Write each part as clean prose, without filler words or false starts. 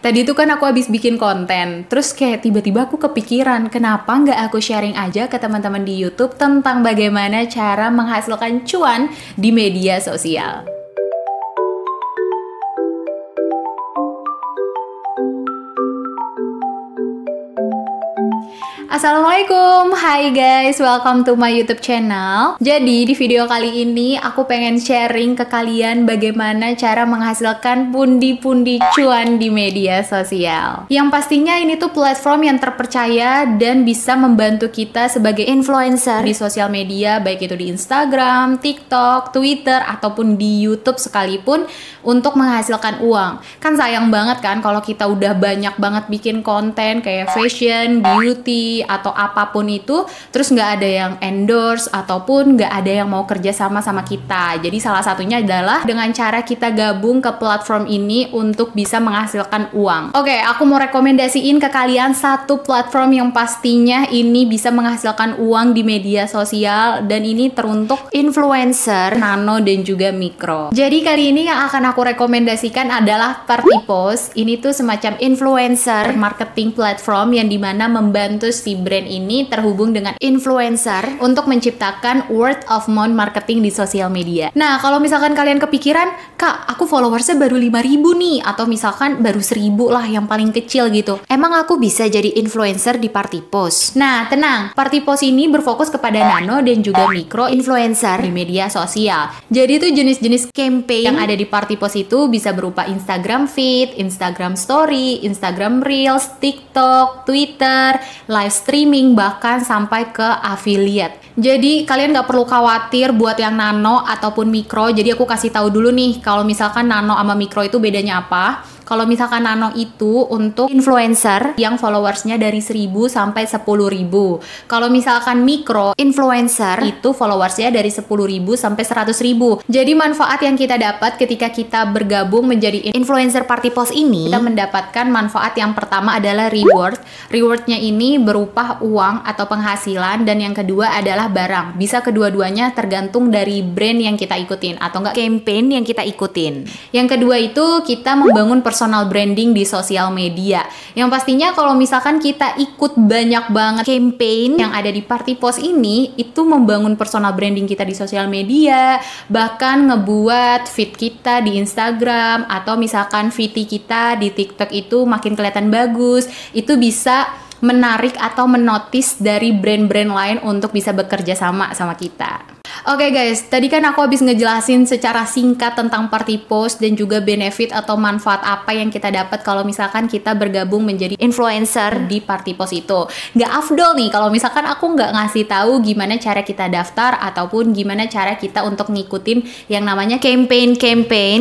Tadi tuh kan aku habis bikin konten, terus kayak tiba-tiba aku kepikiran, kenapa nggak aku sharing aja ke teman-teman di YouTube tentang bagaimana cara menghasilkan cuan di media sosial. Assalamualaikum, hai guys, welcome to my YouTube channel. Jadi di video kali ini aku pengen sharing ke kalian bagaimana cara menghasilkan pundi-pundi cuan di media sosial. Yang pastinya ini tuh platform yang terpercaya dan bisa membantu kita sebagai influencer di sosial media, baik itu di Instagram, TikTok, Twitter, ataupun di YouTube sekalipun untuk menghasilkan uang. Kan sayang banget kan kalau kita udah banyak banget bikin konten kayak fashion, beauty, atau apapun itu, terus nggak ada yang endorse ataupun nggak ada yang mau kerja sama kita. Jadi salah satunya adalah dengan cara kita gabung ke platform ini untuk bisa menghasilkan uang. Oke, aku mau rekomendasiin ke kalian satu platform yang pastinya ini bisa menghasilkan uang di media sosial, dan ini teruntuk influencer, nano, dan juga mikro. Jadi kali ini yang akan aku rekomendasikan adalah Partypost. Ini tuh semacam influencer marketing platform yang dimana membantu si brand ini terhubung dengan influencer untuk menciptakan word of mouth marketing di sosial media. Nah, kalau misalkan kalian kepikiran, Kak, aku followersnya baru 5.000 nih, atau misalkan baru 1.000 lah yang paling kecil gitu. Emang aku bisa jadi influencer di Partypost? Nah, tenang, Partypost ini berfokus kepada nano dan juga mikro influencer di media sosial. Jadi tuh jenis-jenis campaign yang ada di Partypost itu bisa berupa Instagram feed, Instagram story, Instagram reels, TikTok, Twitter, live streaming, bahkan sampai ke affiliate. Jadi kalian nggak perlu khawatir buat yang nano ataupun mikro. Jadi aku kasih tahu dulu nih, kalau misalkan nano sama mikro itu bedanya apa. Kalau misalkan nano itu untuk influencer yang followersnya dari 1.000 sampai 10.000. Kalau misalkan mikro influencer itu followersnya dari 10.000 sampai 100.000. Jadi manfaat yang kita dapat ketika kita bergabung menjadi influencer Partypost ini, kita mendapatkan manfaat yang pertama adalah reward. Rewardnya ini berupa uang atau penghasilan, dan yang kedua adalah barang. Bisa kedua-duanya tergantung dari brand yang kita ikutin atau enggak campaign yang kita ikutin. Yang kedua itu kita membangun personal branding di sosial media. Yang pastinya kalau misalkan kita ikut banyak banget campaign yang ada di Partypost ini, itu membangun personal branding kita di sosial media, bahkan ngebuat feed kita di Instagram atau misalkan VT kita di TikTok itu makin kelihatan bagus. Itu bisa menarik atau menotis dari brand-brand lain untuk bisa bekerja sama kita. Oke guys, tadi kan aku habis ngejelasin secara singkat tentang Partypost dan juga benefit atau manfaat apa yang kita dapat kalau misalkan kita bergabung menjadi influencer di Partypost itu. Nggak afdol nih kalau misalkan aku nggak ngasih tahu gimana cara kita daftar ataupun gimana cara kita untuk ngikutin yang namanya campaign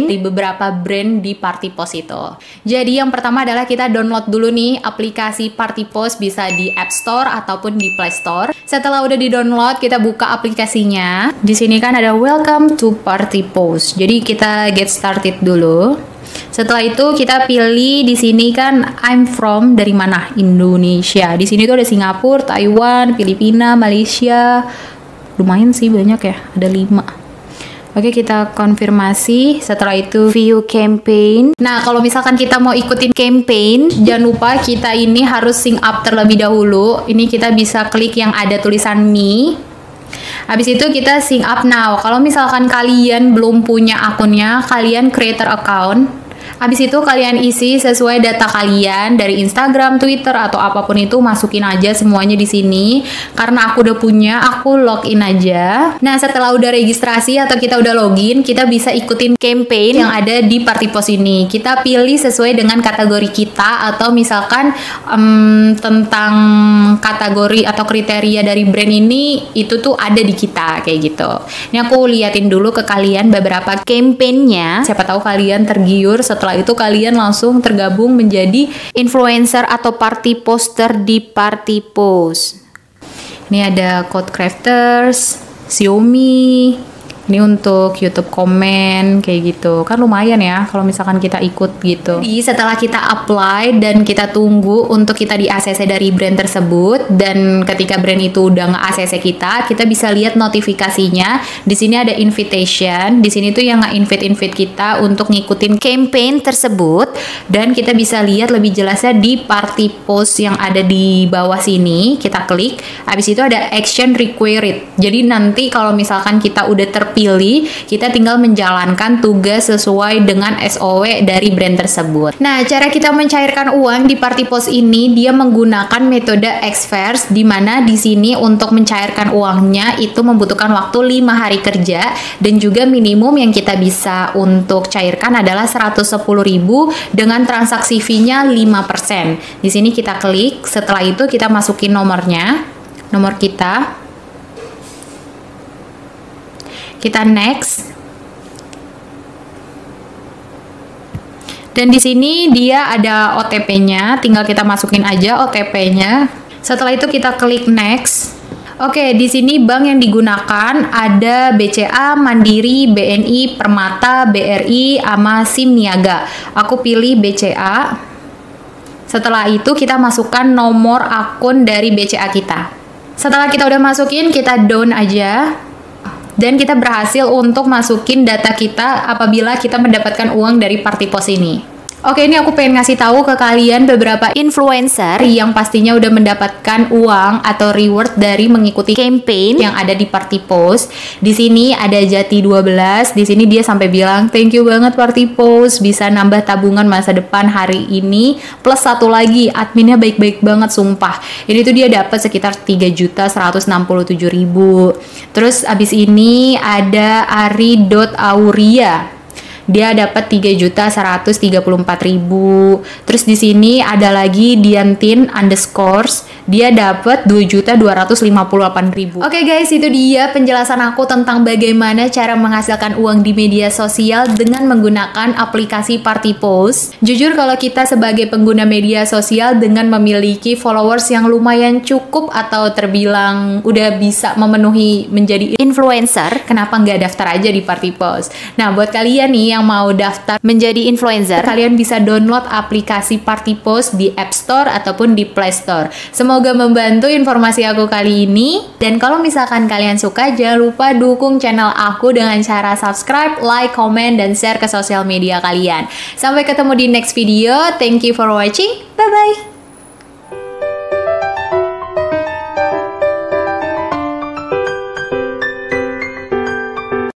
di beberapa brand di Partypost itu. Jadi yang pertama adalah kita download dulu nih aplikasi Partypost, bisa di App Store ataupun di Play Store. Setelah udah di-download, kita buka aplikasinya. Di sini kan ada welcome to Partypost. Jadi kita get started dulu. Setelah itu kita pilih di sini kan I'm from dari mana? Indonesia. Di sini tuh ada Singapura, Taiwan, Filipina, Malaysia. Lumayan sih banyak ya, ada 5. Oke, kita konfirmasi. Setelah itu view campaign. Nah, kalau misalkan kita mau ikutin campaign, jangan lupa kita ini harus sign up terlebih dahulu. Ini kita bisa klik yang ada tulisan me. Habis itu kita sign up now. Kalau misalkan kalian belum punya akunnya, kalian creator account. Habis itu kalian isi sesuai data kalian dari Instagram, Twitter, atau apapun itu, masukin aja semuanya di sini. Karena aku udah punya, aku login aja. Nah, setelah udah registrasi atau kita udah login, kita bisa ikutin campaign yang ada di Partypost ini. Kita pilih sesuai dengan kategori kita, atau misalkan tentang kategori atau kriteria dari brand ini, itu tuh ada di kita, kayak gitu. Ini aku liatin dulu ke kalian beberapa campaignnya. Siapa tahu kalian tergiur, setelah itu kalian langsung tergabung menjadi influencer atau party poster di Partypost. Ini ada Code Crafters, Xiaomi, Ini untuk YouTube komen kayak gitu. Kan lumayan ya kalau misalkan kita ikut gitu. Jadi setelah kita apply dan kita tunggu untuk kita di ACC dari brand tersebut, dan ketika brand itu udah nge-ACC kita bisa lihat notifikasinya. Di sini ada invitation. Di sini tuh yang nge-invite kita untuk ngikutin campaign tersebut, dan kita bisa lihat lebih jelasnya di party post yang ada di bawah sini. Kita klik. Habis itu ada action required. Jadi nanti kalau misalkan kita udah terpilih, kita tinggal menjalankan tugas sesuai dengan SOW dari brand tersebut. Nah, cara kita mencairkan uang di party post ini, dia menggunakan metode Xverse, di mana di sini untuk mencairkan uangnya itu membutuhkan waktu 5 hari kerja, dan juga minimum yang kita bisa untuk cairkan adalah 110.000 dengan transaksi fee-nya 5%. Di sini kita klik, setelah itu kita masukin nomornya, nomor kita next, dan di sini dia ada OTP-nya, tinggal kita masukin aja OTP-nya. Setelah itu kita klik next. Oke, di sini bank yang digunakan ada BCA, Mandiri, BNI, Permata, BRI, sama SIM Niaga. Aku pilih BCA. Setelah itu kita masukkan nomor akun dari BCA kita. Setelah kita udah masukin, kita down aja. Dan kita berhasil untuk masukin data kita apabila kita mendapatkan uang dari party post ini. Oke, ini aku pengen ngasih tahu ke kalian beberapa influencer yang pastinya udah mendapatkan uang atau reward dari mengikuti campaign yang ada di party post. Di sini ada Jati 12. Di sini dia sampai bilang, "Thank you banget party post, bisa nambah tabungan masa depan hari ini. Plus satu lagi, adminnya baik-baik banget sumpah." Ini tuh dia dapat sekitar 3.167.000. Terus abis ini ada Ari.Auria. Dia dapat 3.134.000. Terus di sini ada lagi Diantin underscores, dia dapat 2.258.000. Oke guys, itu dia penjelasan aku tentang bagaimana cara menghasilkan uang di media sosial dengan menggunakan aplikasi party post. Jujur kalau kita sebagai pengguna media sosial dengan memiliki followers yang lumayan cukup atau terbilang udah bisa memenuhi menjadi influencer, kenapa nggak daftar aja di party post? Nah, buat kalian nih yang mau daftar menjadi influencer, kalian bisa download aplikasi Party Post di App Store ataupun di Play Store. Semoga membantu informasi aku kali ini. Dan kalau misalkan kalian suka, jangan lupa dukung channel aku dengan cara subscribe, like, comment, dan share ke sosial media kalian. Sampai ketemu di next video. Thank you for watching. Bye-bye.